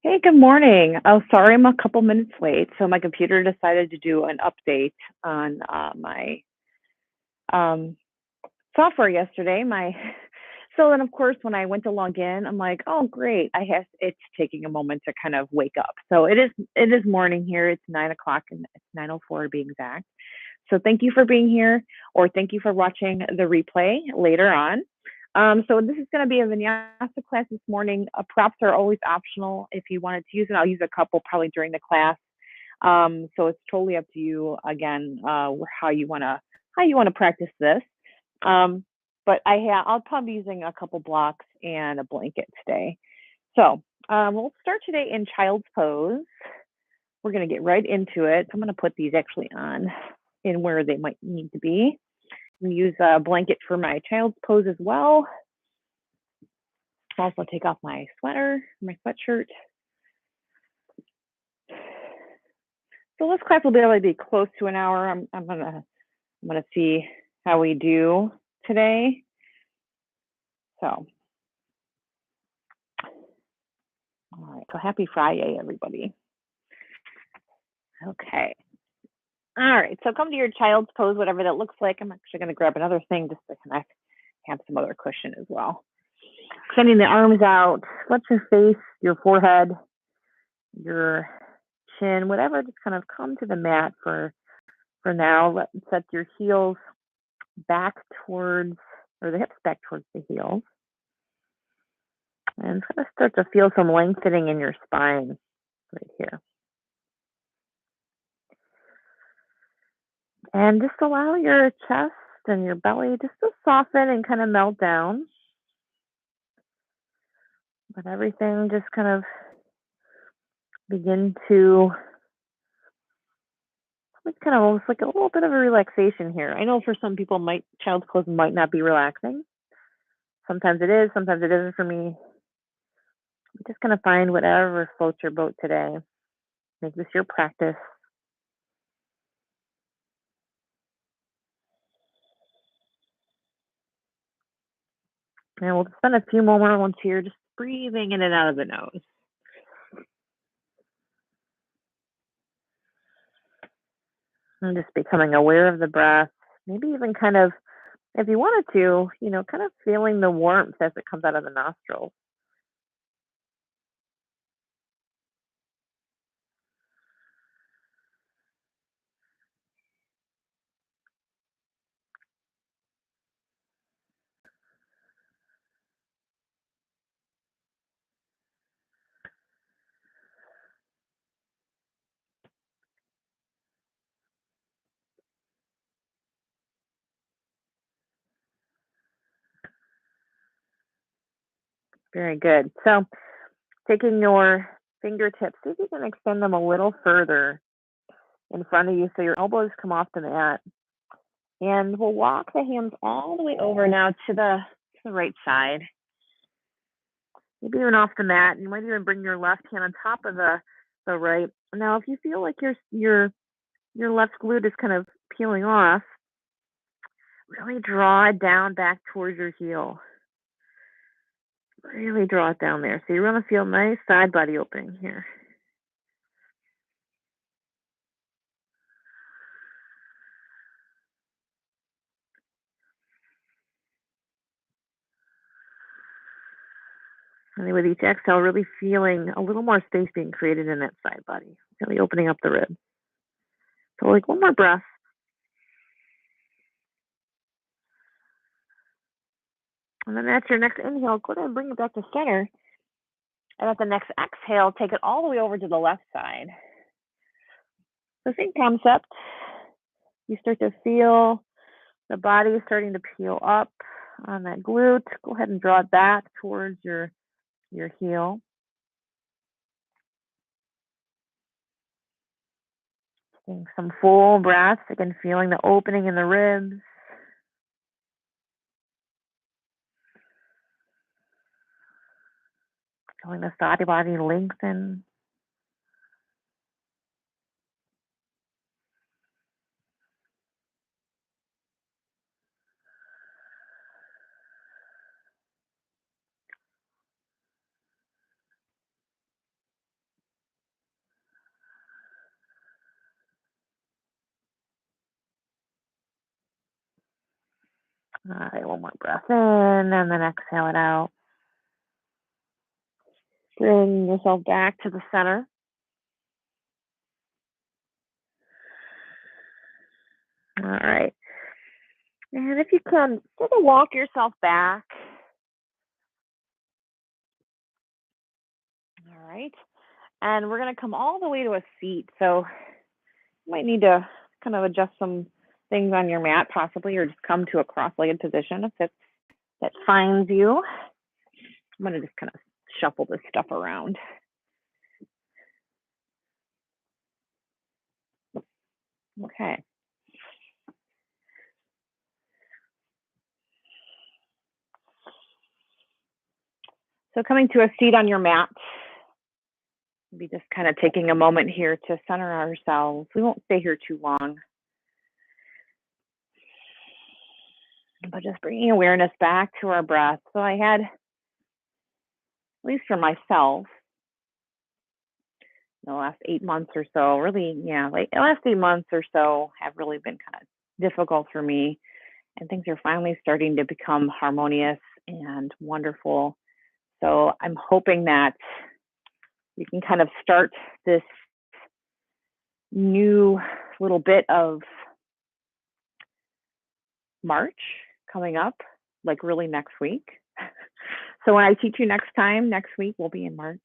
Hey, good morning. Oh, sorry, I'm a couple minutes late. So my computer decided to do an update on my um, software yesterday. My so then, of course, when I went to log in, I'm like, oh, great. I have it's taking a moment to kind of wake up. So it is morning here. It's 9 o'clock and it's 9:04 to be exact. So thank you for being here, or thank you for watching the replay later on. So this is going to be a Vinyasa class this morning. Props are always optional. If you wanted to use it, I'll use a couple probably during the class. So it's totally up to you again, how you want to practice this. Um, but I'll probably be using a couple blocks and a blanket today. So we'll start today in child's pose. We're going to get right into it. So I'm going to put these actually on in where they might need to be. I'm use a blanket for my child's pose as well. I'll also take off my sweater, my sweatshirt. So this class will be able to be close to an hour. I'm gonna see how we do today. So, all right. So happy Friday, everybody. Okay. All right. So come to your child's pose, whatever that looks like. I'm actually gonna grab another thing just to kind of have some other cushion as well. Extending the arms out. Let your face, your forehead, your chin, whatever, just kind of come to the mat for now. Set your heels back towards, or the hips back towards the heels. And kind of start to feel some lengthening in your spine right here. And just allow your chest and your belly just to soften and kind of melt down. Let everything just kind of begin to, it's kind of almost like a little bit of a relaxation here. I know for some people, child's pose might not be relaxing. Sometimes it is, sometimes it isn't for me. Just gonna find whatever floats your boat today. Make this your practice. And we'll spend a few more moments here just breathing in and out of the nose. And just becoming aware of the breath. Maybe even kind of, if you wanted to, kind of feeling the warmth as it comes out of the nostrils. Very good. So taking your fingertips, see if you can extend them a little further in front of you so your elbows come off the mat. And we'll walk the hands all the way over now to the right side. Maybe even off the mat. You might even bring your left hand on top of the right. Now, if you feel like your left glute is kind of peeling off, really draw it down back towards your heel. Really draw it down there. So you want to feel nice side body opening here. And with each exhale, really feeling a little more space being created in that side body. Really opening up the ribs. So like one more breath. And then at your next inhale, go ahead and bring it back to center. And at the next exhale, take it all the way over to the left side. The same concept. You start to feel the body starting to peel up on that glute. Go ahead and draw it back towards your heel. Taking some full breaths, again, feeling the opening in the ribs. Feeling the side body lengthen. All right, one more breath in and then exhale it out. Bring yourself back to the center. All right. And if you can, sort of walk yourself back. All right. And we're going to come all the way to a seat. So you might need to kind of adjust some things on your mat possibly, or just come to a cross-legged position if that finds you. I'm going to just kind of shuffle this stuff around. Okay. So coming to a seat on your mat, maybe just kind of taking a moment here to center ourselves. We won't stay here too long, but just bringing awareness back to our breath. So I had, at least for myself, the last 8 months or so, really, like the last 8 months or so have really been kind of difficult for me. And things are finally starting to become harmonious and wonderful. So I'm hoping that we can kind of start this new little bit of March coming up, like really next week. So when I teach you next week, we'll be in March.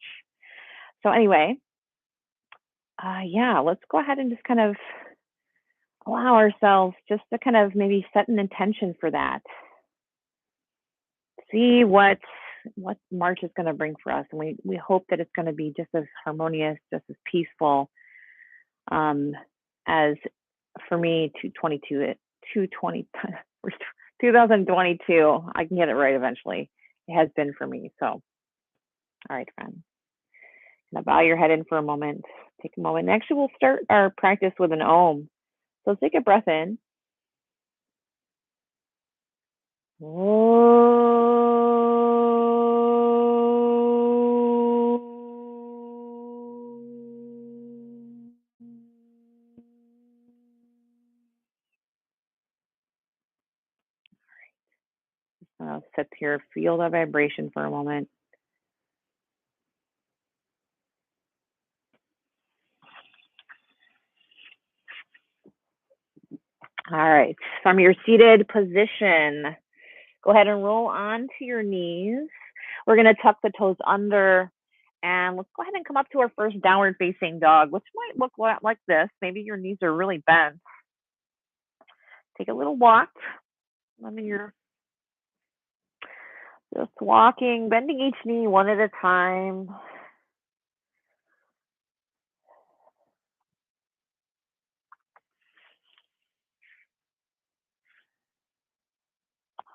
So anyway, let's go ahead and just kind of allow ourselves just to kind of maybe set an intention for that. See what March is going to bring for us. And we hope that it's going to be just as harmonious, just as peaceful as for me, 2022. I can get it right eventually. It has been for me. So, all right, friends. Now bow your head in for a moment. Take a moment. Actually, we'll start our practice with an Om. So take a breath in. Sit here, feel the vibration for a moment. All right, from your seated position, go ahead and roll onto your knees. We're going to tuck the toes under, and let's go ahead and come up to our first downward facing dog, which might look like this. Maybe your knees are really bent. Take a little walk. You're just walking, bending each knee one at a time.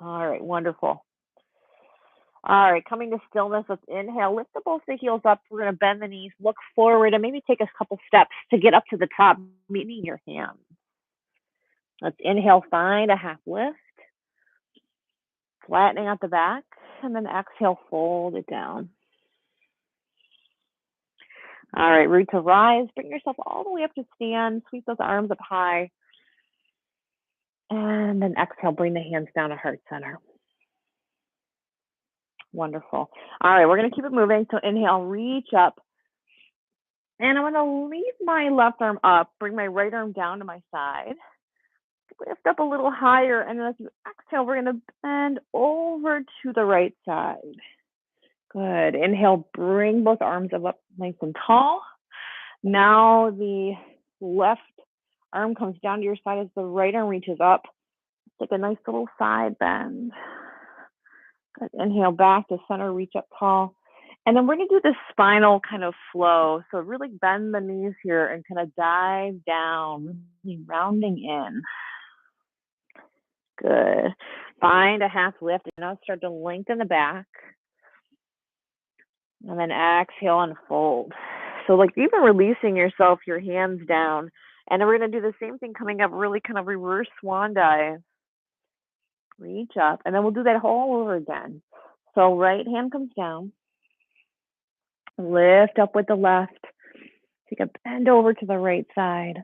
All right, wonderful. All right, coming to stillness, let's inhale, lift the both the heels up. We're going to bend the knees, look forward, and maybe take a couple steps to get up to the top, meeting your hands. Let's inhale, find a half lift, flattening out the back, and then exhale, fold it down. All right, root to rise. Bring yourself all the way up to stand. Sweep those arms up high. And then exhale, bring the hands down to heart center. Wonderful. All right, we're going to keep it moving. So inhale, reach up. And I'm going to leave my left arm up, bring my right arm down to my side. Lift up a little higher, and then as you exhale, we're going to bend over to the right side. Good. Inhale, bring both arms up nice and tall. Now the left arm comes down to your side as the right arm reaches up. Take a nice little side bend. Good. Inhale back to center, reach up tall. And then we're going to do this spinal kind of flow. So really bend the knees here and kind of dive down, really rounding in. Good. Find a half lift and now start to lengthen the back. And then exhale and fold. So like even releasing yourself, your hands down. And then we're going to do the same thing coming up, really kind of reverse swan dive. Reach up. And then we'll do that all over again. So right hand comes down. Lift up with the left. Take a bend over to the right side.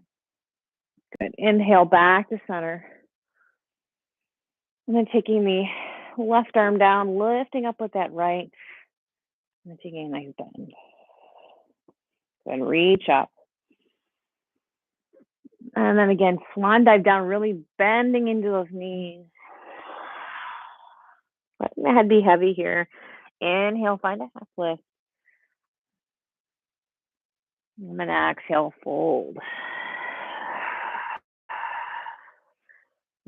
Good. Inhale back to center. And then taking the left arm down, lifting up with that right, and then taking a nice bend. And reach up. And then again, swan dive down, really bending into those knees. Letting the head be heavy here. Inhale, find a half lift. And then exhale, fold.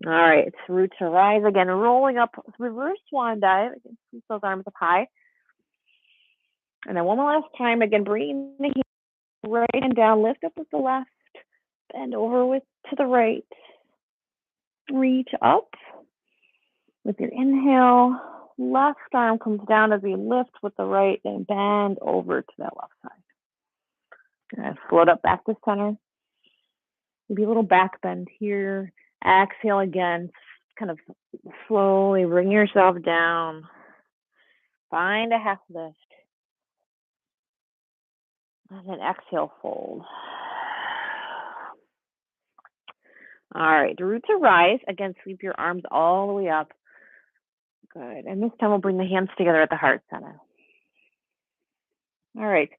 All right, root to rise again, rolling up, reverse swan dive. Again, keep those arms up high. And then one more last time, again, bringing the heel right and down, lift up with the left, bend over with to the right. Reach up with your inhale. Left arm comes down as we lift with the right and bend over to that left side. And float up back to center. Maybe a little back bend here. Exhale again. Kind of slowly bring yourself down. Find a half lift. And then exhale, fold. All right, root to rise. Again, sweep your arms all the way up. Good. And this time we'll bring the hands together at the heart center. All right.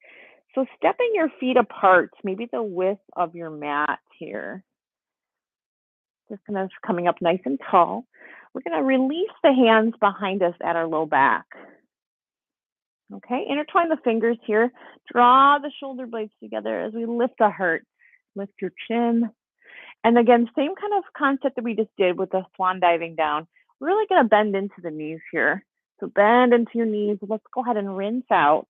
So stepping your feet apart, maybe the width of your mat here. Just kind of coming up nice and tall. We're going to release the hands behind us at our low back. Okay, intertwine the fingers here. Draw the shoulder blades together as we lift the heart. Lift your chin. And again, same kind of concept that we just did with the swan diving down. We're really going to bend into the knees here. So bend into your knees. Let's go ahead and rinse out.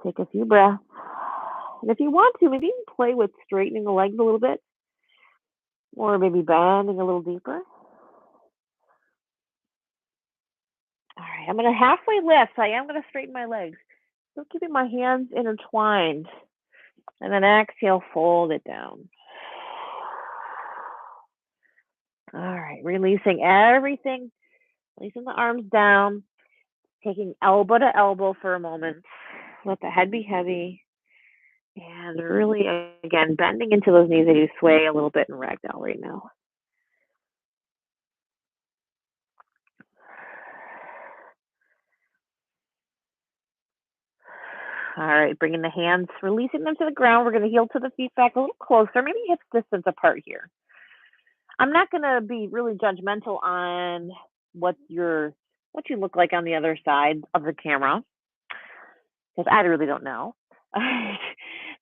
Take a few breaths. And if you want to, maybe even play with straightening the legs a little bit. Or maybe bending a little deeper. All right, I'm going to halfway lift. So I am going to straighten my legs. Still keeping my hands intertwined. And then exhale, fold it down. All right, releasing everything. Releasing the arms down. Taking elbow to elbow for a moment. Let the head be heavy. And really, again, bending into those knees as you sway a little bit in ragdoll right now. All right, bringing the hands, releasing them to the ground. We're going to heel to the feet back a little closer, maybe hips distance apart here. I'm not going to be really judgmental on what you look like on the other side of the camera, because I really don't know.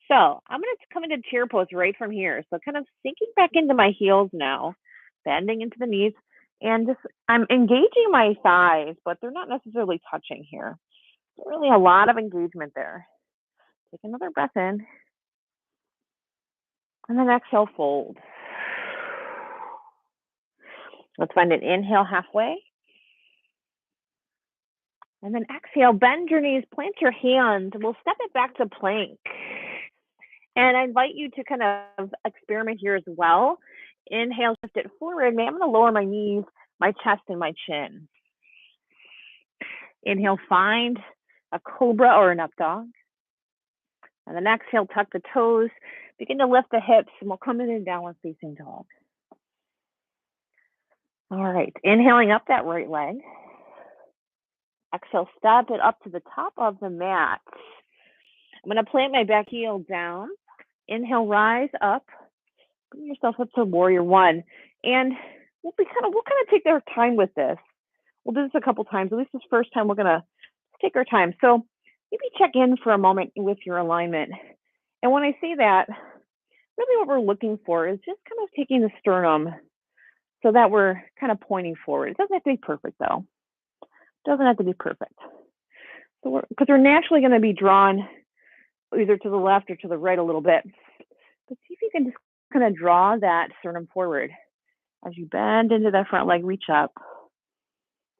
So I'm going to come into chair pose right from here. So kind of sinking back into my heels now, bending into the knees, and just I'm engaging my thighs, but they're not necessarily touching here. There's really a lot of engagement there. Take another breath in, and then exhale, fold. Let's find an inhale halfway. And then exhale, bend your knees, plant your hands. We'll step it back to plank. And I invite you to kind of experiment here as well. Inhale, shift it forward. I'm going to lower my knees, my chest, and my chin. Inhale, find a cobra or an up dog. And then exhale, tuck the toes. Begin to lift the hips, and we'll come in and downward facing dog. All right, inhaling up that right leg. Exhale, step it up to the top of the mat. I'm going to plant my back heel down. Inhale, rise up. Bring yourself up to warrior one. And we'll kind of take our time with this. We'll do this a couple times. At least this first time, we're going to take our time. So maybe check in for a moment with your alignment. And when I say that, really what we're looking for is just kind of taking the sternum so that we're kind of pointing forward. It doesn't have to be perfect, though. It doesn't have to be perfect. So because we're naturally going to be drawn either to the left or to the right a little bit. But see if you can just kind of draw that sternum forward. As you bend into that front leg, reach up.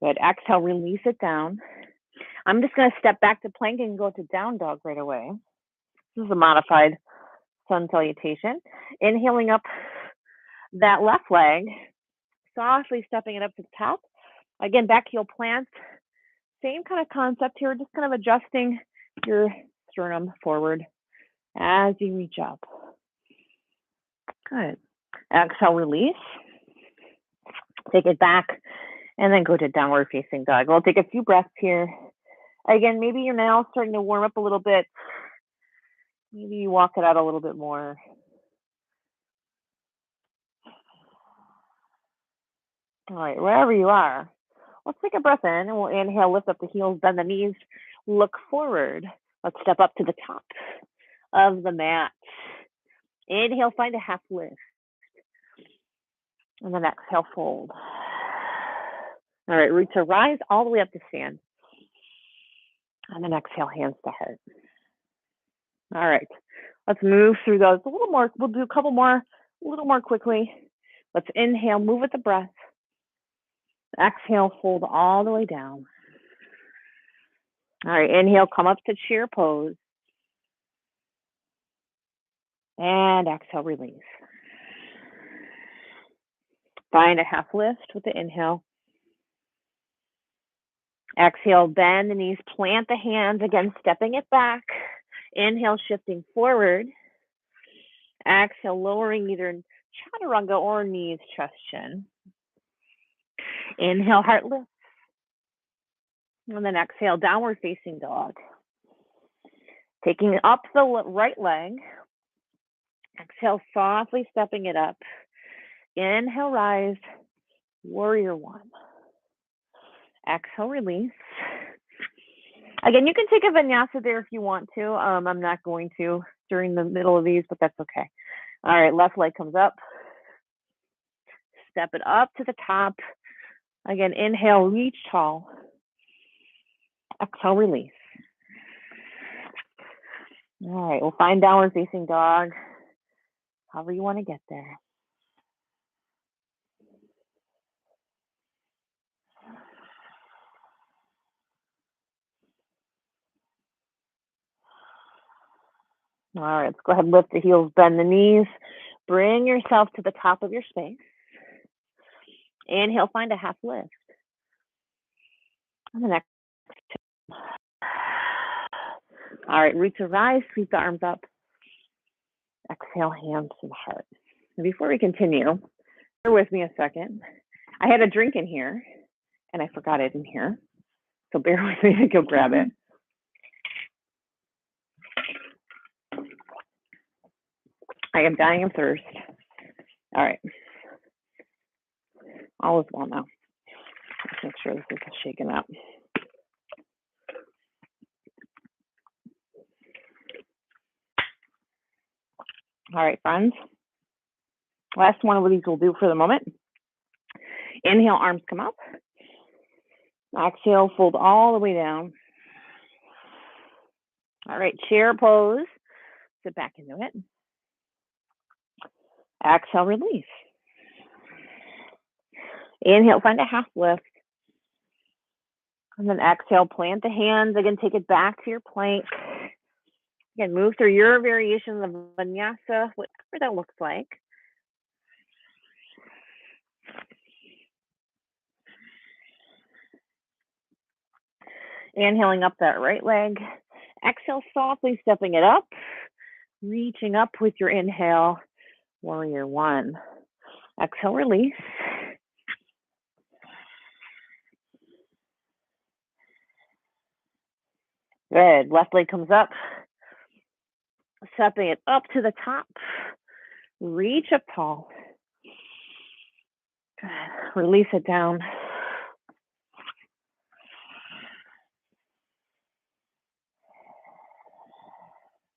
Good. Exhale, release it down. I'm just going to step back to plank and go to down dog right away. This is a modified sun salutation. Inhaling up that left leg, softly stepping it up to the top. Again, back heel plant. Same kind of concept here, just kind of adjusting your sternum forward as you reach up. Good. Exhale, release. Take it back, and then go to downward facing dog. We'll take a few breaths here. Again, maybe you're now starting to warm up a little bit. Maybe you walk it out a little bit more. All right, wherever you are, let's take a breath in, and we'll inhale, lift up the heels, bend the knees, look forward. Let's step up to the top of the mat. Inhale, find a half lift. And then exhale, fold. All right, root to rise all the way up to stand. And then exhale, hands to heart. All right, let's move through those a little more. We'll do a couple more, a little more quickly. Let's inhale, move with the breath. Exhale, fold all the way down. All right, inhale, come up to chair pose. And exhale, release. Find a half lift with the inhale. Exhale, bend the knees, plant the hands, again, stepping it back. Inhale, shifting forward. Exhale, lowering either chaturanga or knees, chest, chin. Inhale, heart lift. And then exhale, downward facing dog. Taking up the right leg. Exhale, softly stepping it up. Inhale, rise, warrior one. Exhale, release. Again, you can take a vinyasa there if you want to. I'm not going to during the middle of these, but that's okay. All right, left leg comes up. Step it up to the top. Again, inhale, reach tall. Exhale, release. All right, we'll find downward facing dog. However you want to get there. All right, let's go ahead and lift the heels, bend the knees. Bring yourself to the top of your space. Inhale, find a half lift. And the next. All right, root to rise, sweep the arms up. Exhale, hands to the heart. And before we continue, bear with me a second. I had a drink in here, and I forgot it in here. So bear with me to go grab it. I am dying of thirst. All right. All is well now. Let's make sure this is shaken up. All right, friends. Last one of these we'll do for the moment. Inhale, arms come up. Exhale, fold all the way down. All right, chair pose. Sit back into it. Exhale, release. Inhale, find a half lift. And then exhale, plant the hands. Again, take it back to your plank. Again, move through your variation of vinyasa, whatever that looks like. Inhaling up that right leg. Exhale, softly stepping it up. Reaching up with your inhale. Warrior one. Exhale, release. Good. Left leg comes up. Stepping it up to the top. Reach up tall. Good. Release it down.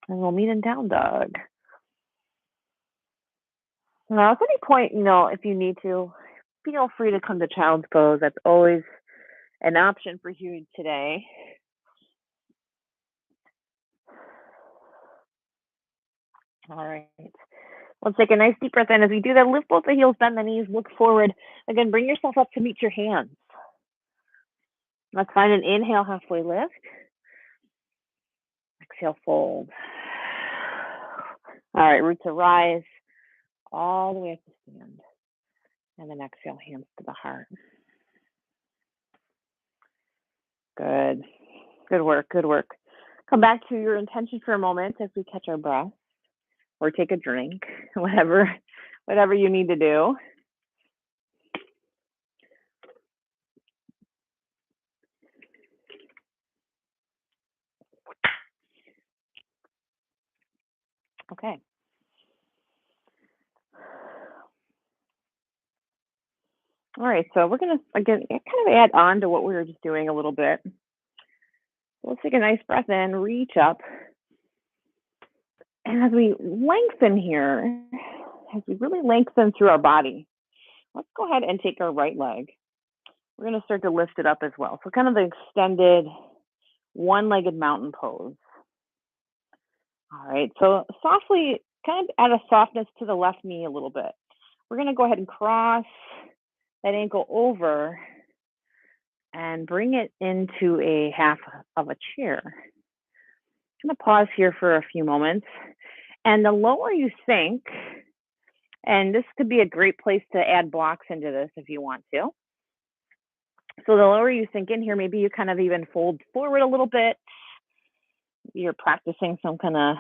And we'll meet in down dog. Now, at any point, if you need to, feel free to come to child's pose. That's always an option for you today. All right. Let's take a nice deep breath in. As we do that, lift both the heels, bend the knees, look forward. Again, bring yourself up to meet your hands. Let's find an inhale, halfway lift. Exhale, fold. All right, root to rise all the way up to stand. And then exhale, hands to the heart. Good. Good work, good work. Come back to your intention for a moment as we catch our breath or take a drink, whatever whatever you need to do. Okay. All right, so we're gonna again kind of add on to what we were just doing a little bit. Let's take a nice breath in, reach up, and as we lengthen here, as we really lengthen through our body, let's go ahead and take our right leg. We're gonna start to lift it up as well. So kind of the extended one-legged mountain pose. All right, so softly, kind of add a softness to the left knee a little bit. We're gonna go ahead and cross that ankle over and bring it into a half of a chair. I'm gonna pause here for a few moments. And the lower you sink, and this could be a great place to add blocks into this if you want to. So the lower you sink in here, maybe you kind of even fold forward a little bit. You're practicing some kind of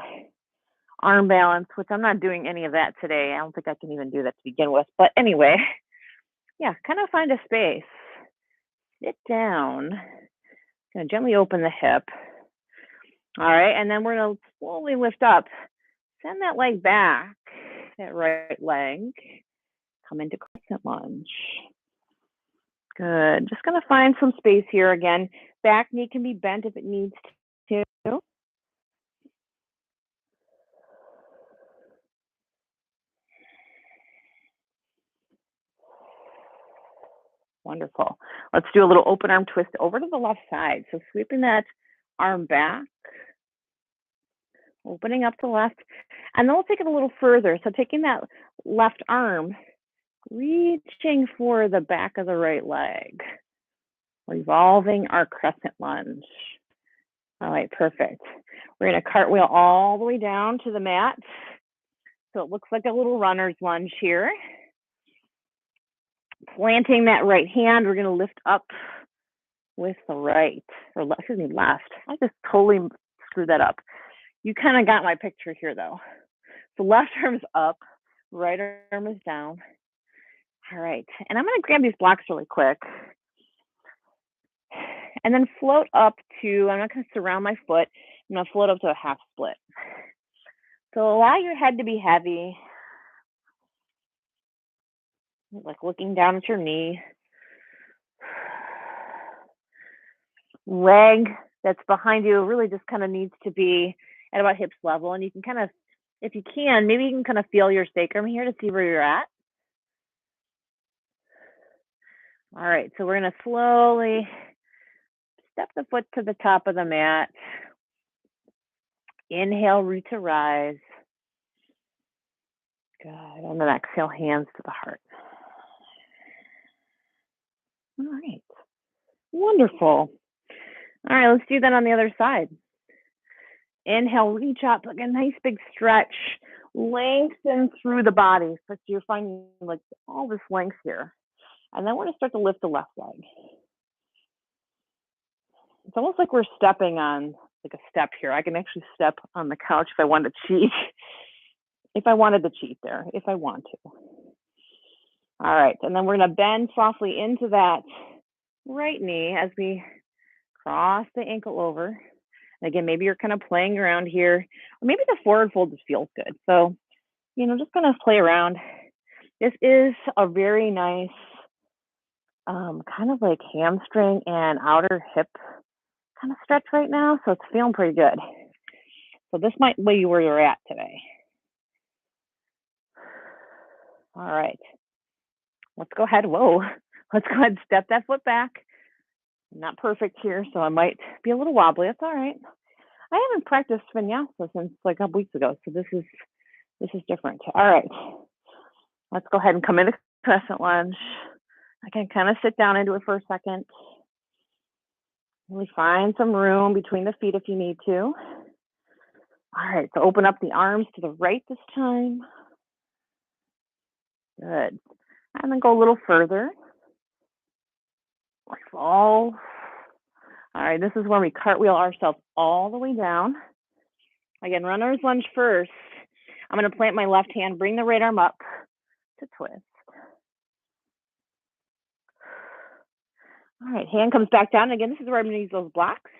arm balance, which I'm not doing any of that today. I don't think I can even do that to begin with. But anyway, yeah, kind of find a space. Sit down. Gonna gently open the hip. All right, and then we're gonna slowly lift up. Send that leg back, that right leg. Come into crescent lunge. Good. Just gonna find some space here again. Back knee can be bent if it needs to. Wonderful. Let's do a little open arm twist over to the left side. So sweeping that arm back, opening up the left, and then we'll take it a little further. So taking that left arm, reaching for the back of the right leg, revolving our crescent lunge. All right, perfect. We're gonna cartwheel all the way down to the mat. So it looks like a little runner's lunge here. Planting that right hand, we're gonna lift up with the right, or excuse me, left. I just totally screwed that up. You kind of got my picture here though. So left arm is up, right arm is down. All right, and I'm gonna grab these blocks really quick. And then float up to, I'm not gonna surround my foot, I'm gonna float up to a half split. So allow your head to be heavy, like looking down at your knee. Leg that's behind you really just kind of needs to be at about hips level. And you can kind of, if you can, maybe you can kind of feel your sacrum here to see where you're at. All right, so we're gonna slowly step the foot to the top of the mat. Inhale, root to rise. Good, and then exhale, hands to the heart. All right, wonderful. All right, let's do that on the other side. Inhale, reach up, like a nice big stretch, lengthen through the body. So you're finding like all this length here. And then we're gonna start to lift the left leg. It's almost like we're stepping on like a step here. I can actually step on the couch if I want to cheat. If I wanted to cheat there, if I want to. All right, and then we're gonna bend softly into that right knee as we cross the ankle over. And again, maybe you're kind of playing around here, or maybe the forward fold just feels good. So, just gonna play around. This is a very nice kind of like hamstring and outer hip kind of stretch right now. So it's feeling pretty good. So this might be where you're at today. All right. Let's go ahead. Whoa. Let's go ahead and step that foot back. I'm not perfect here, so I might be a little wobbly. That's all right. I haven't practiced vinyasa since like a couple weeks ago, so this is different. All right. Let's go ahead and come into crescent lunge. I can kind of sit down into it for a second. Really find some room between the feet if you need to. All right, so open up the arms to the right this time. Good. And then go a little further. Revolve. All right, this is where we cartwheel ourselves all the way down. Again, runner's lunge first. I'm gonna plant my left hand, bring the right arm up, to twist. All right, hand comes back down. Again, this is where I'm going to use those blocks.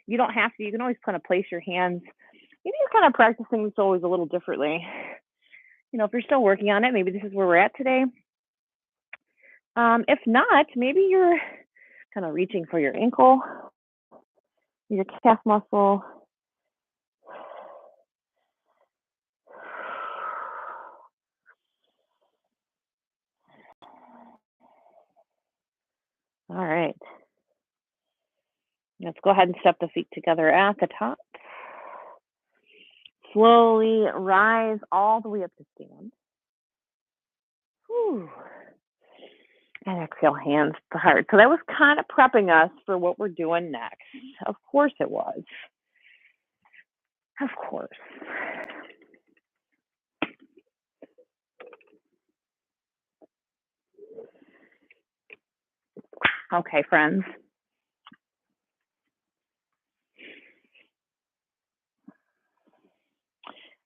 You don't have to. You can always kind of place your hands. Maybe you're kind of practicing this always a little differently. If you're still working on it, maybe this is where we're at today. If not, maybe you're kind of reaching for your ankle, your calf muscle. All right. Let's go ahead and step the feet together at the top. Slowly rise all the way up to stand. Whew. And exhale, hands to heart. So that was kind of prepping us for what we're doing next. Of course it was. Of course. Okay, friends.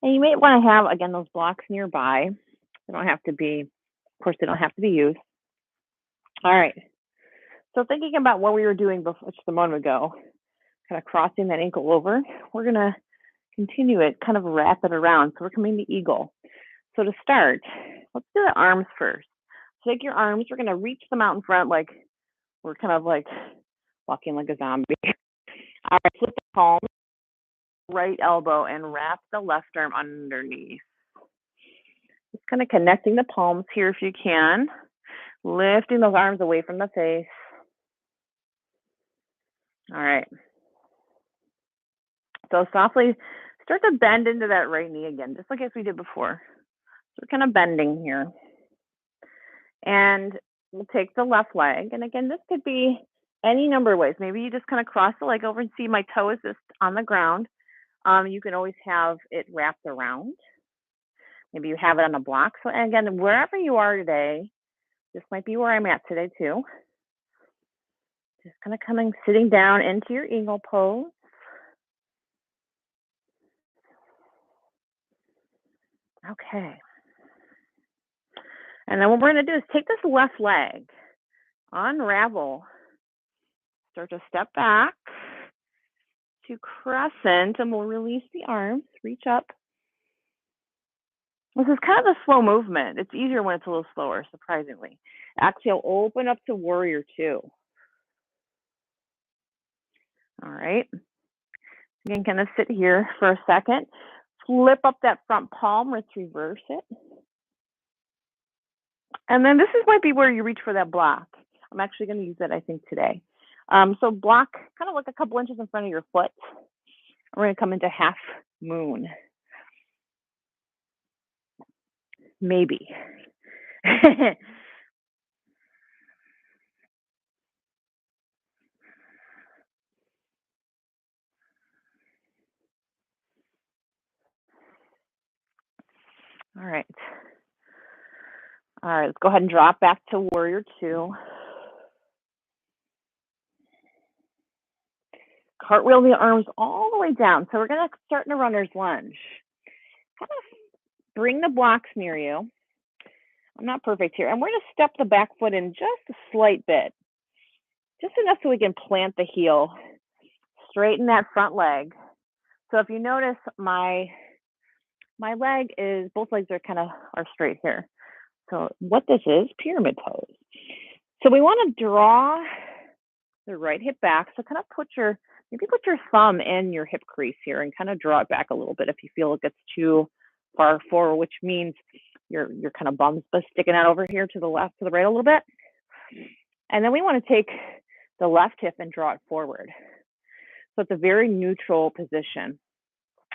And you may want to have, again, those blocks nearby. They don't have to be, of course, they don't have to be used. All right. So thinking about what we were doing before, just a moment ago, kind of crossing that ankle over, we're going to continue it, kind of wrap it around. So we're coming to eagle. So to start, let's do the arms first. Take your arms, we're going to reach them out in front like we're kind of like walking like a zombie. All right, flip the palm, right elbow, and wrap the left arm underneath. Just kind of connecting the palms here if you can. Lifting those arms away from the face. All right. So softly start to bend into that right knee again, just like as we did before. So we're kind of bending here. And we'll take the left leg. And again, this could be any number of ways. Maybe you just kind of cross the leg over and see my toe is just on the ground. You can always have it wrapped around. Maybe you have it on a block. So again, wherever you are today, this might be where I'm at today too. Just kind of sitting down into your eagle pose. Okay. And then what we're going to do is take this left leg, unravel, start to step back to crescent, and we'll release the arms, reach up. This is kind of a slow movement. It's easier when it's a little slower, surprisingly. Exhale, open up to warrior two. All right. Again, kind of sit here for a second. Flip up that front palm, let's reverse it. And then this might be where you reach for that block. I'm actually going to use it, I think, today. So block kind of like a couple inches in front of your foot. We're going to come into half moon. Maybe. All right. All right, let's go ahead and drop back to warrior two. Cartwheel the arms all the way down. So we're going to start in a runner's lunge. Kind of bring the blocks near you. I'm not perfect here. And we're going to step the back foot in just a slight bit. Just enough so we can plant the heel. Straighten that front leg. So if you notice, my leg is, both legs are straight here. So what this is, pyramid pose. So we want to draw the right hip back. So kind of maybe put your thumb in your hip crease here and kind of draw it back a little bit if you feel it gets too far forward, which means your kind of bum's sticking out over here to the left, to the right a little bit. And then we want to take the left hip and draw it forward. So it's a very neutral position.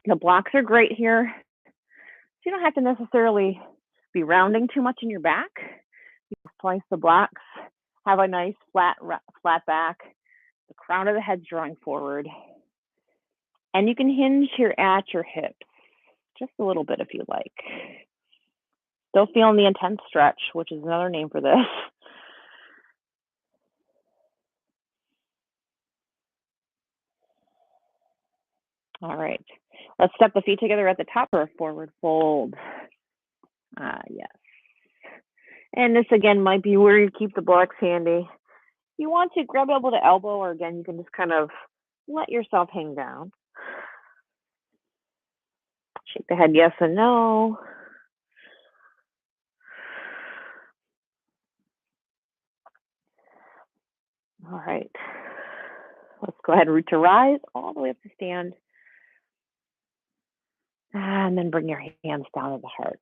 The blocks are great here. So you don't have to necessarily be rounding too much in your back. You just place the blocks, have a nice flat back, the crown of the head's drawing forward. And you can hinge here at your hips, just a little bit if you like. Still feeling the intense stretch, which is another name for this. All right, let's step the feet together at the top for a forward fold. Yes. And this again might be where you keep the blocks handy. You want to grab elbow to elbow, or again, you can just kind of let yourself hang down. Shake the head yes and no. All right. Let's go ahead and root to rise all the way up to stand. And then bring your hands down to the heart.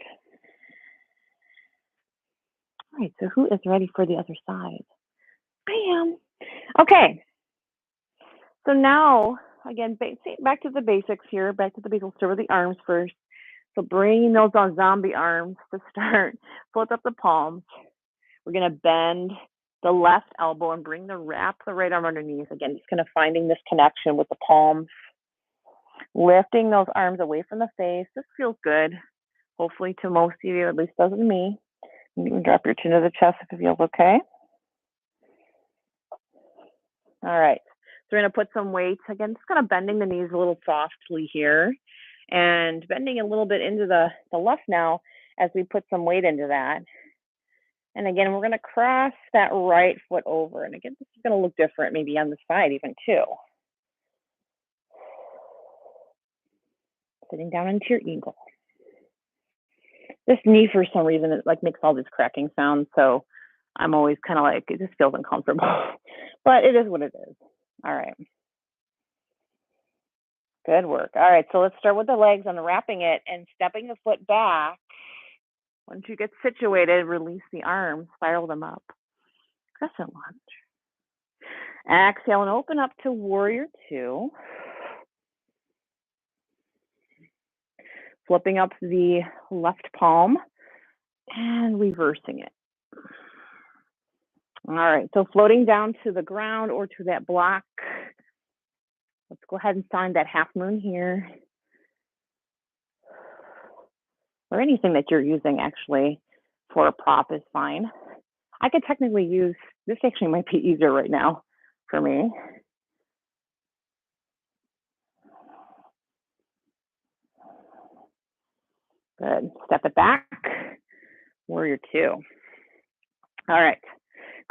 All right, so who is ready for the other side? I am. Okay. So now, again, back to the basics here. Back to the basics. Start with the arms first. So bringing those on zombie arms to start. Flip up the palms. We're going to bend the left elbow and wrap the right arm underneath. Again, just kind of finding this connection with the palms. Lifting those arms away from the face. This feels good. Hopefully to most of you, at least doesn't me. You can drop your chin to the chest if it feels okay. All right. So we're going to put some weight. Again, just kind of bending the knees a little softly here and bending a little bit into the left now as we put some weight into that. And again, we're going to cross that right foot over. And again, this is going to look different maybe on the side even too. Sitting down into your eagle. This knee, for some reason, it like makes all these cracking sounds. So I'm always kind of like, it just feels uncomfortable. But it is what it is. All right. Good work. All right, so let's start with the legs and wrapping it and stepping the foot back. Once you get situated, release the arms, spiral them up. Crescent lunge. Exhale and open up to warrior two. Flipping up the left palm and reversing it. All right, so floating down to the ground or to that block. Let's go ahead and find that half moon here. Or anything that you're using actually for a prop is fine. I could technically use, this actually might be easier right now for me. Good. Step it back. Warrior two. All right.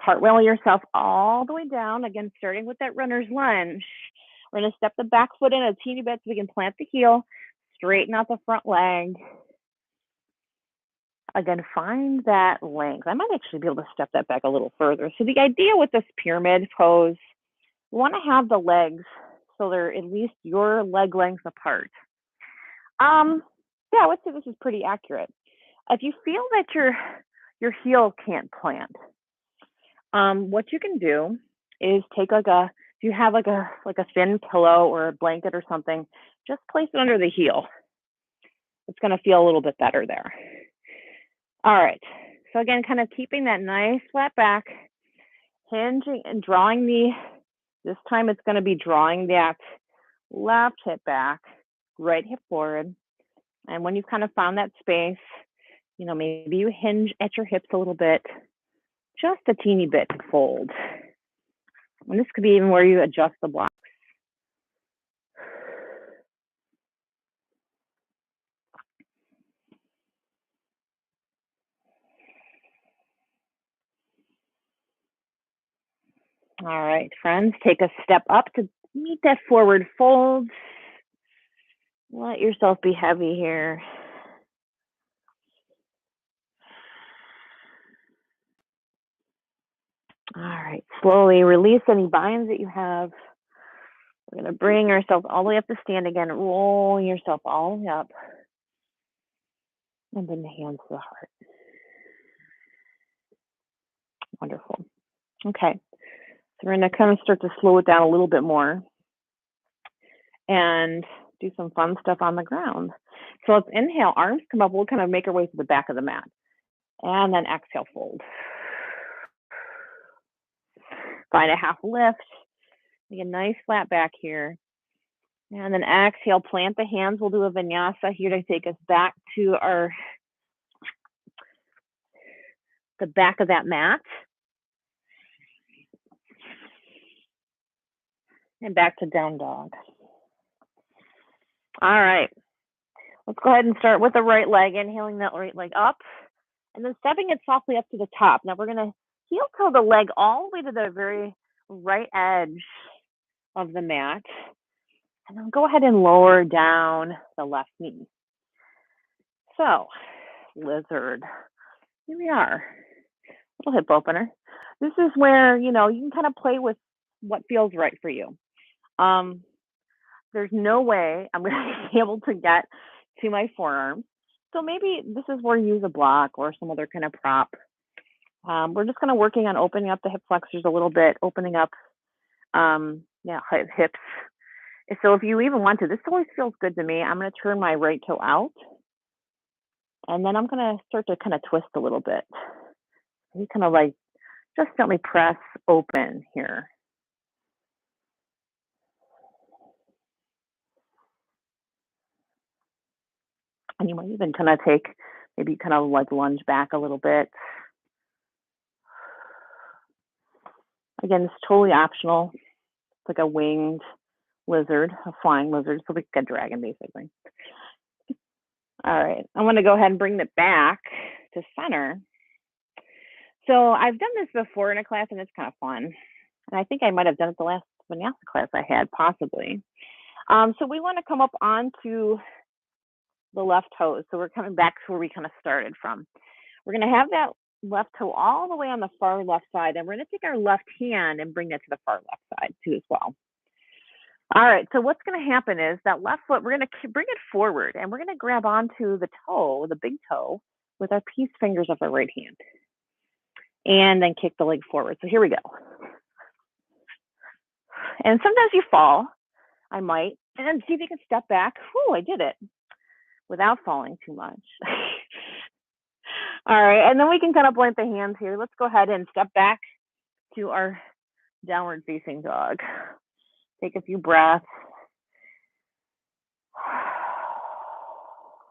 Cartwheel yourself all the way down. Again, starting with that runner's lunge. We're going to step the back foot in a teeny bit so we can plant the heel, straighten out the front leg. Again, find that length. I might actually be able to step that back a little further. So the idea with this pyramid pose, you want to have the legs so they're at least your leg length apart. Yeah, I would say this is pretty accurate. If you feel that your heel can't plant, what you can do is take if you have like a thin pillow or a blanket or something, just place it under the heel. It's going to feel a little bit better there. All right. So again, kind of keeping that nice flat back, hinging and drawing this time it's going to be drawing that left hip back, right hip forward. And when you've kind of found that space, maybe you hinge at your hips a little bit, just a teeny bit to fold. And this could be even where you adjust the blocks. All right, friends, take a step up to meet that forward fold. Let yourself be heavy here. All right, slowly release any binds that you have. We're going to bring ourselves all the way up to stand again, rolling yourself all the way up. And then the hands to the heart. Wonderful. Okay, so we're going to kind of start to slow it down a little bit more and do some fun stuff on the ground. So let's inhale, arms come up. We'll kind of make our way to the back of the mat. And then exhale, fold. Find a half lift. Make a nice flat back here. And then exhale, plant the hands. We'll do a vinyasa here to take us back to the back of that mat. And back to down dog. All right. Let's go ahead and start with the right leg. Inhaling that right leg up. and then stepping it softly up to the top. Now we're gonna heel toe the leg all the way to the very right edge of the mat. And then go ahead and lower down the left knee. So, lizard. Here we are. Little hip opener. This is where, you know, you can kind of play with what feels right for you. There's no way I'm going to be able to get to my forearm. So maybe this is where you use a block or some other kind of prop. We're just kind of working on opening up the hip flexors a little bit, opening up, hips. So if you even want to, this always feels good to me. I'm going to turn my right toe out, and then I'm going to start to kind of twist a little bit. You kind of like just gently press open here. And you might even kind of maybe kind of like lunge back a little bit. Again, it's totally optional. It's like a winged lizard, a flying lizard, so like a dragon basically. All right, I'm going to go ahead and bring it back to center. So I've done this before in a class, and it's kind of fun. And I think I might have done it the last Vinyasa class I had, possibly. So we want to come up onto the left toes. So we're coming back to where we kind of started from. We're going to have that left toe all the way on the far left side, and we're going to take our left hand and bring that to the far left side too as well. All right, so what's going to happen is that left foot, we're going to bring it forward, and we're going to grab onto the toe, the big toe, with our peace fingers of our right hand. And then kick the leg forward. So here we go. And sometimes you fall, I might, and then see if you can step back. Whew, I did it without falling too much. All right, and then we can kind of blend the hands here. Let's go ahead and step back to our downward facing dog. Take a few breaths.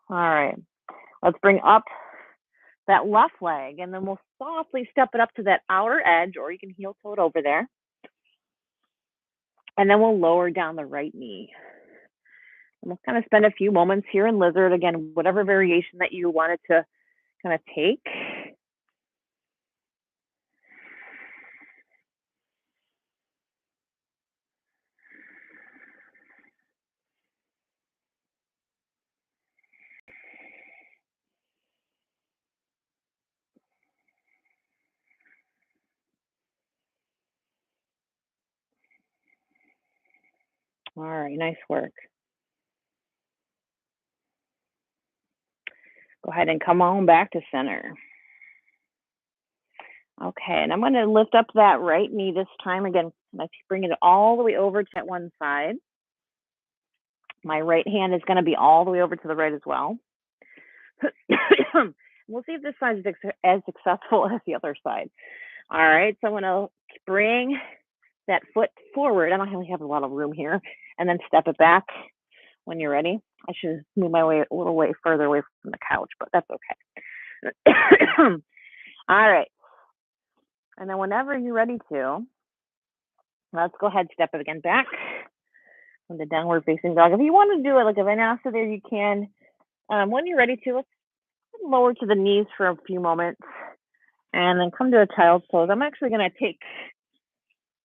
All right, let's bring up that left leg, and then we'll softly step it up to that outer edge, or you can heel toe it over there. And then we'll lower down the right knee. And we'll kind of spend a few moments here in lizard, again, whatever variation that you wanted to kind of take. All right, nice work. Go ahead and come on back to center. Okay, and I'm going to lift up that right knee this time. Again, let's bring it all the way over to that one side. My right hand is going to be all the way over to the right as well. We'll see if this side is as successful as the other side. All right, so I'm going to bring that foot forward. I don't really have a lot of room here. And then step it back when you're ready. I should move my way a little way further away from the couch, but that's okay. All right. And then whenever you're ready to, let's go ahead and step it again back with the downward facing dog. If you want to do it like a vinyasa there, you can. When you're ready to, let's lower to the knees for a few moments and then come to a child's pose. I'm actually going to take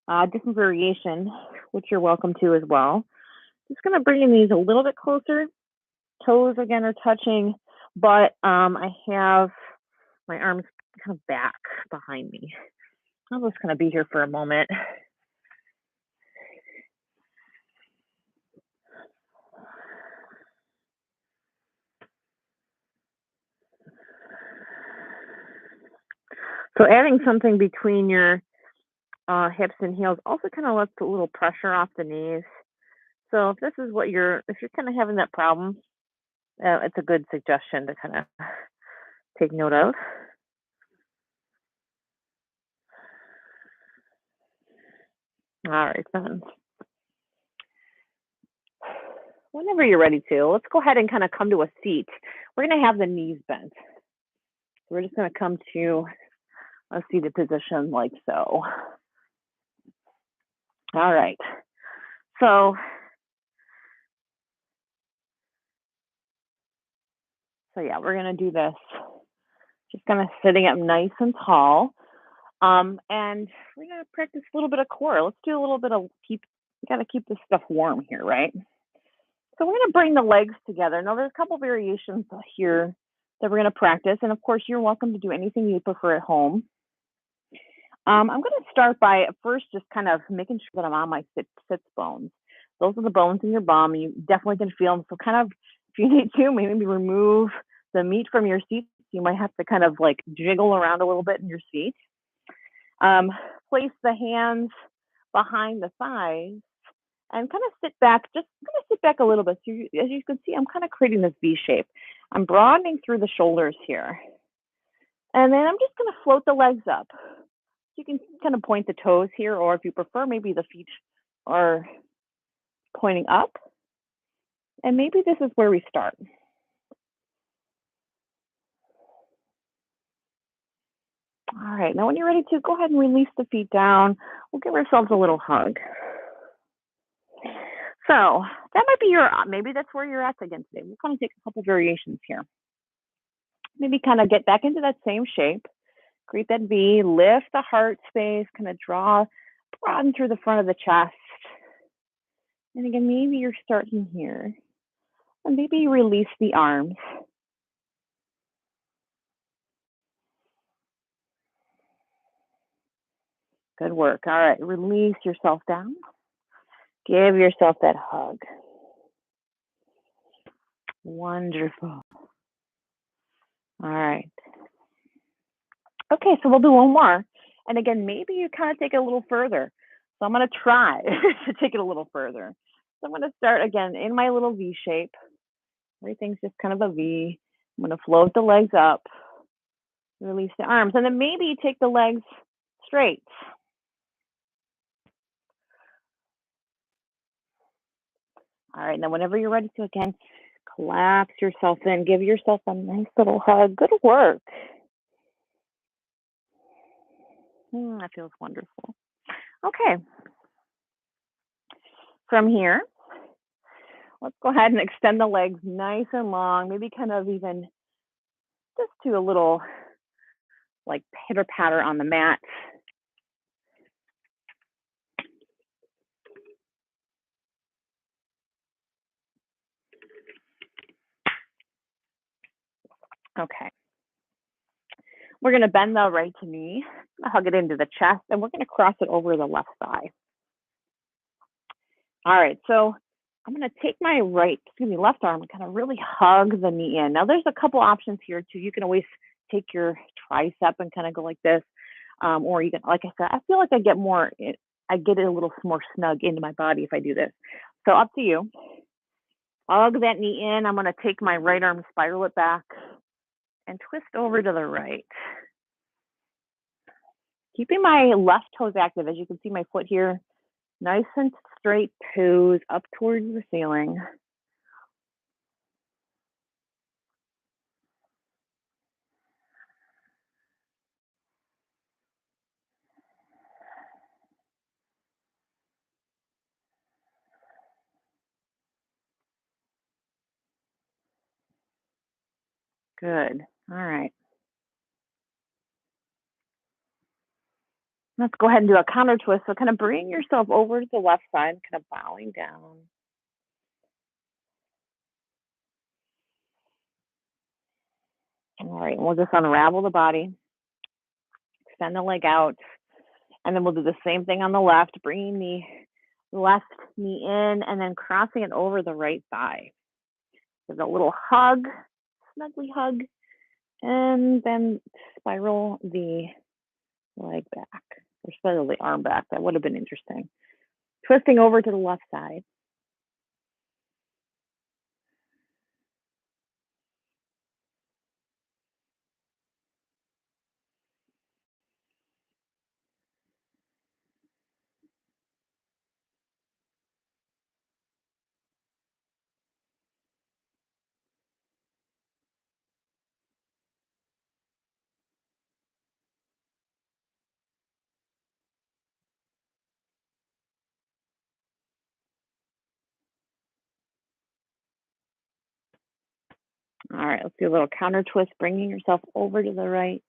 a different variation, which you're welcome to as well. Just going to bring in these a little bit closer. Toes again are touching, but I have my arms kind of back behind me. I'm just going to be here for a moment. So adding something between your hips and heels also kind of lets a little pressure off the knees. So if this is what if you're kind of having that problem, it's a good suggestion to kind of take note of. All right, then. Whenever you're ready to, let's go ahead and kind of come to a seat. We're going to have the knees bent. We're just going to come to a seated position like so. All right. So yeah, we're going to do this Just kind of sitting up nice and tall. And we're gonna practice a little bit of core. Let's do a little bit of we gotta keep this stuff warm here, right? So we're gonna bring the legs together. Now there's a couple variations here that we're gonna practice. And of course, you're welcome to do anything you prefer at home. I'm gonna start by first just kind of making sure that I'm on my sits bones. Those are the bones in your bum. You definitely can feel them. So kind of, if you need to, maybe remove the meat from your seat. You might have to kind of like jiggle around a little bit in your seat. Um, Place the hands behind the thighs and kind of sit back, just kind of sit back a little bit. So as you can see, I'm kind of creating this V shape. I'm broadening through the shoulders here. And then I'm just going to float the legs up. You can kind of point the toes here, or if you prefer, maybe the feet are pointing up. And maybe this is where we start. All right, now when you're ready to, go ahead and release the feet down. We'll give ourselves a little hug. So that might be maybe that's where you're at again today. We'll kind of take a couple variations here. Maybe kind of get back into that same shape. Create that V, lift the heart space, kind of broaden through the front of the chest. And again, maybe you're starting here. And maybe you release the arms. Good work. All right, release yourself down. Give yourself that hug. Wonderful. All right. Okay, so we'll do one more. And again, maybe you kind of take it a little further. So I'm going to try to take it a little further. So I'm going to start again in my little V shape. Everything's just kind of a V. I'm going to float the legs up, release the arms, and then maybe you take the legs straight. All right, now whenever you're ready to, again, collapse yourself in, give yourself a nice little hug. Good work. That feels wonderful. Okay. From here, let's go ahead and extend the legs nice and long, maybe kind of even just do a little like pitter patter on the mat. Okay. We're going to bend the right knee, hug it into the chest, and we're going to cross it over the left thigh. All right, so I'm going to take my left arm and kind of really hug the knee in. Now, there's a couple options here too. You can always take your tricep and kind of go like this, or you can, like I said, I feel like I get it a little more snug into my body if I do this. So up to you. Hug that knee in. I'm going to take my right arm, spiral it back, and twist over to the right. Keeping my left toes active, as you can see my foot here, nice and straight toes up towards the ceiling. Good. All right. Let's go ahead and do a counter twist. So kind of bring yourself over to the left side, kind of bowing down. All right, we'll just unravel the body, extend the leg out, and then we'll do the same thing on the left, bringing the left knee in and then crossing it over the right thigh. Give a little hug, snugly hug, and then spiral the leg back, or spiral the arm back. That would have been interesting. Twisting over to the left side. All right, let's do a little counter twist, bringing yourself over to the right.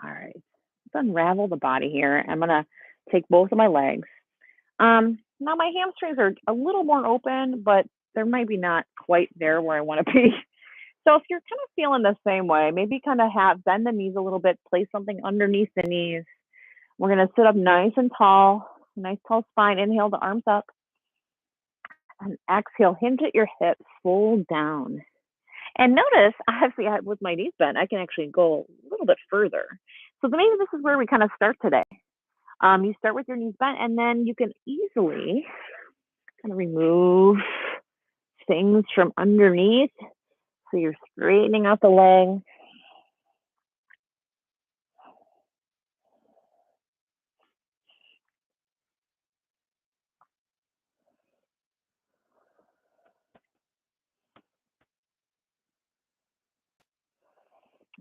All right, let's unravel the body here. I'm gonna take both of my legs. Now my hamstrings are a little more open, but they're maybe not quite there where I want to be. So if you're kind of feeling the same way, maybe kind of have bend the knees a little bit, place something underneath the knees. We're gonna sit up nice and tall, nice tall spine. Inhale the arms up, and exhale, hinge at your hips, fold down. And notice, actually, with my knees bent, I can actually go a little bit further. So maybe this is where we kind of start today. You start with your knees bent, and then you can easily kind of remove things from underneath. So you're straightening out the leg.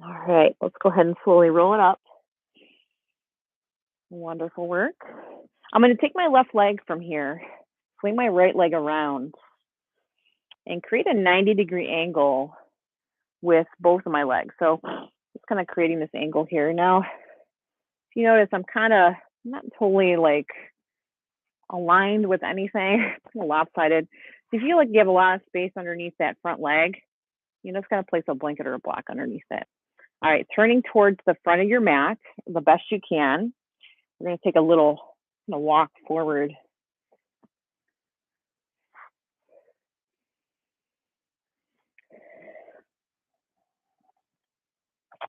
All right, let's go ahead and slowly roll it up. Wonderful work. I'm going to take my left leg from here, swing my right leg around, and create a 90-degree angle with both of my legs. So just kind of creating this angle here. Now, if you notice, I'm kind of not totally like aligned with anything, kind of lopsided. So if you feel like you have a lot of space underneath that front leg, you just kind of place a blanket or a block underneath it. All right, turning towards the front of your mat the best you can. We're going to take a little walk forward.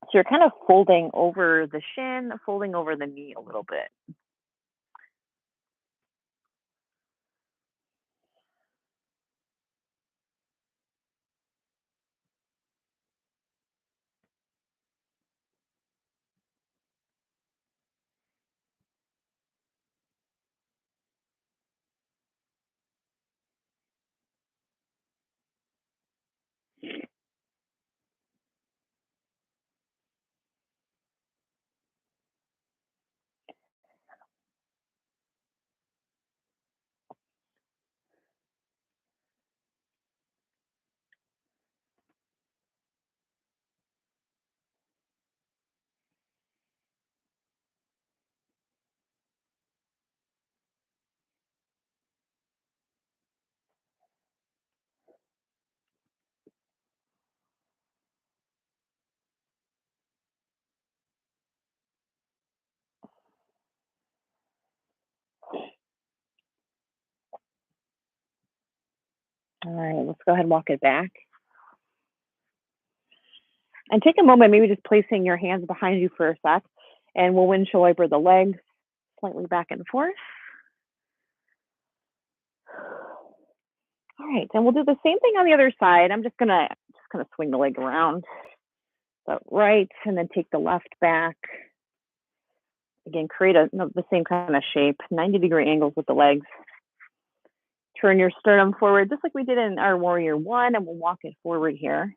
So you're kind of folding over the shin, folding over the knee a little bit. All right, let's go ahead and walk it back. And take a moment, maybe just placing your hands behind you for a sec, and we'll windshield wiper the legs slightly back and forth. All right, and we'll do the same thing on the other side. I'm just gonna swing the leg around, the right, and then take the left back. Again, create the same kind of shape, 90-degree angles with the legs. Turn your sternum forward, just like we did in our warrior one, and we'll walk it forward here.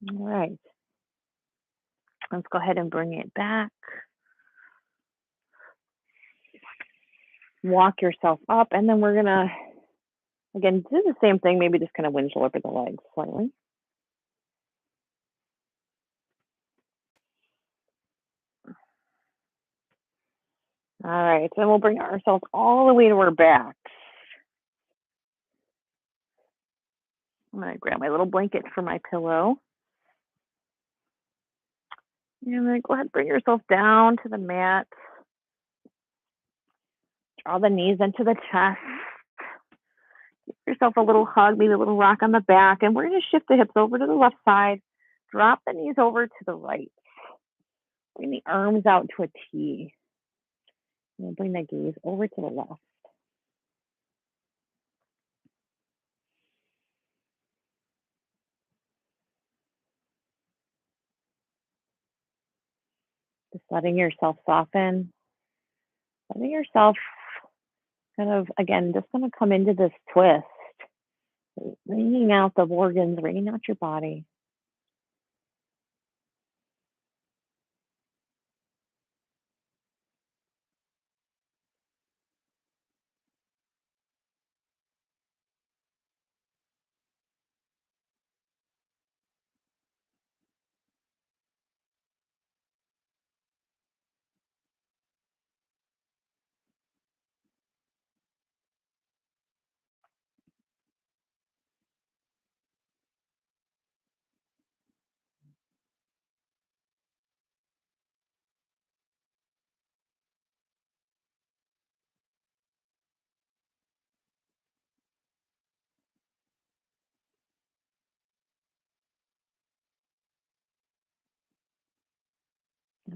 All right. Let's go ahead and bring it back. walk yourself up, and then we're gonna, again, do the same thing, maybe just kind of windshield over the legs slightly. All right, so then we'll bring ourselves all the way to our backs. I'm gonna grab my little blanket for my pillow. And then go ahead and bring yourself down to the mat. Draw the knees into the chest. Give yourself a little hug, maybe a little rock on the back. And we're going to shift the hips over to the left side. Drop the knees over to the right. Bring the arms out to a T. And then bring the gaze over to the left. Just letting yourself soften. Letting yourself kind of, again, just going to come into this twist. Wringing out the organs, wringing out your body.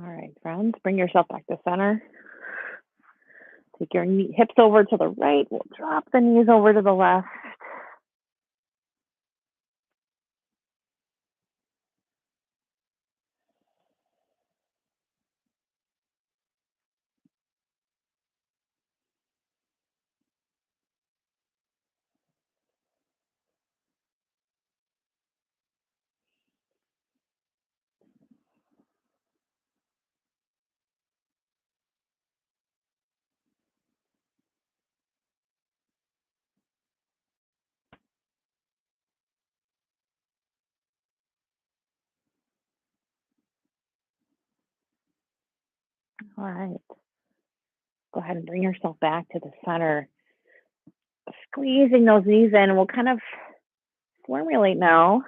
All right, friends, bring yourself back to center. Take your hips over to the right. We'll drop the knees over to the left. All right. Go ahead and bring yourself back to the center. Squeezing those knees in, and we'll kind of formulate now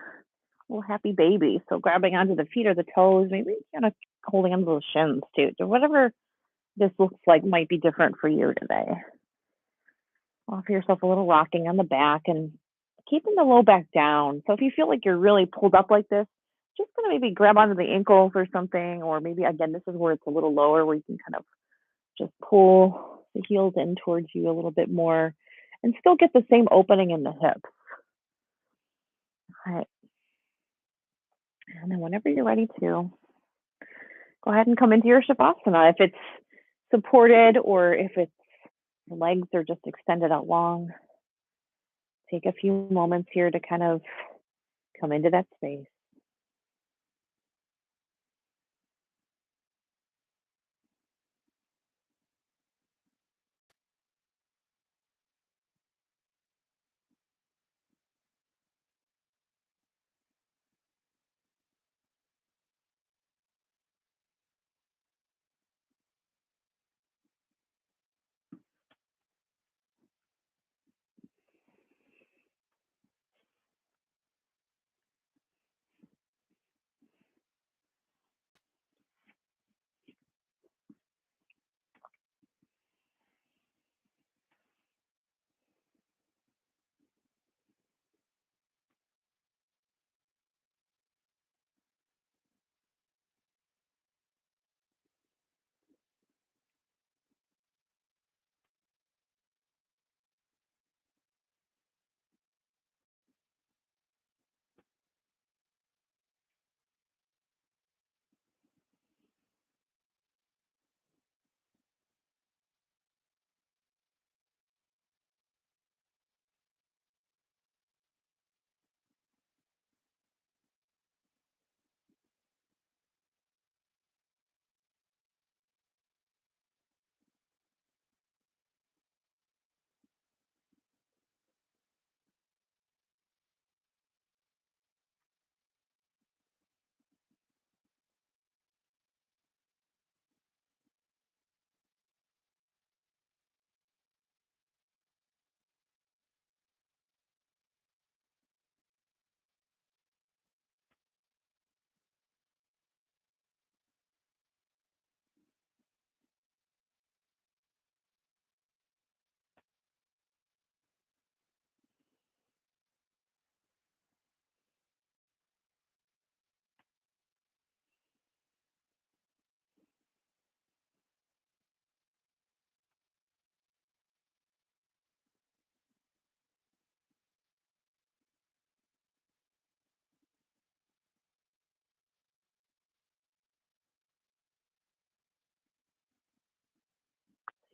a little happy baby. So grabbing onto the feet or the toes, maybe kind of holding onto those shins too. So whatever this looks like might be different for you today. Offer yourself a little rocking on the back and keeping the low back down. So if you feel like you're really pulled up like this, just gonna maybe grab onto the ankles or something, or maybe again, this is where it's a little lower where you can kind of just pull the heels in towards you a little bit more and still get the same opening in the hips. All right. And then whenever you're ready to, go ahead and come into your Shavasana. If it's supported or if it's the legs are just extended out long, take a few moments here to kind of come into that space.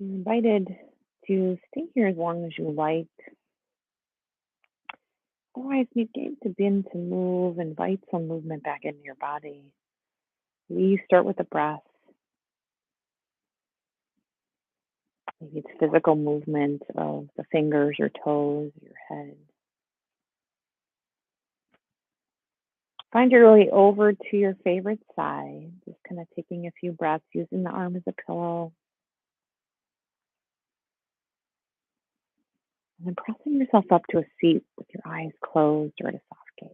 You're invited to stay here as long as you like. Otherwise, you can begin to move, invite some movement back into your body. We start with the breath. Maybe it's physical movement of the fingers, your toes, your head. Find your way over to your favorite side, just kind of taking a few breaths, using the arm as a pillow, and then pressing yourself up to a seat with your eyes closed or at a soft gaze.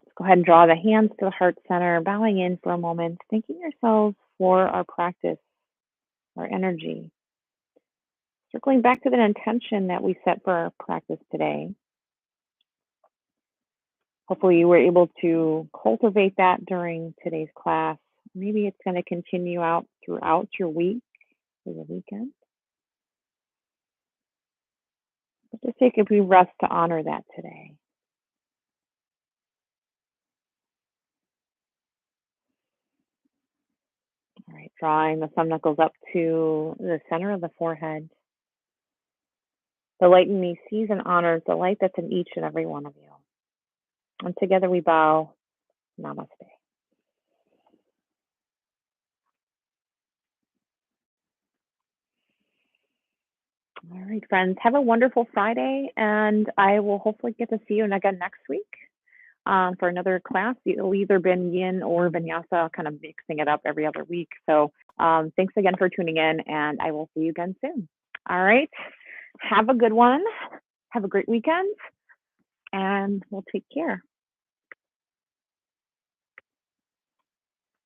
Let's go ahead and draw the hands to the heart center, bowing in for a moment, thanking ourselves for our practice, our energy. Circling back to that intention that we set for our practice today. Hopefully, you were able to cultivate that during today's class. Maybe it's going to continue out throughout your week or your weekend. But just take a few breaths to honor that today. All right, drawing the thumb knuckles up to the center of the forehead. The light in me sees and honors the light that's in each and every one of you. And together we bow. Namaste. All right, friends, have a wonderful Friday, and I will hopefully get to see you again next week for another class. It'll either be yin or vinyasa, kind of mixing it up every other week. So thanks again for tuning in, and I will see you again soon. All right, have a good one. Have a great weekend, and we'll take care.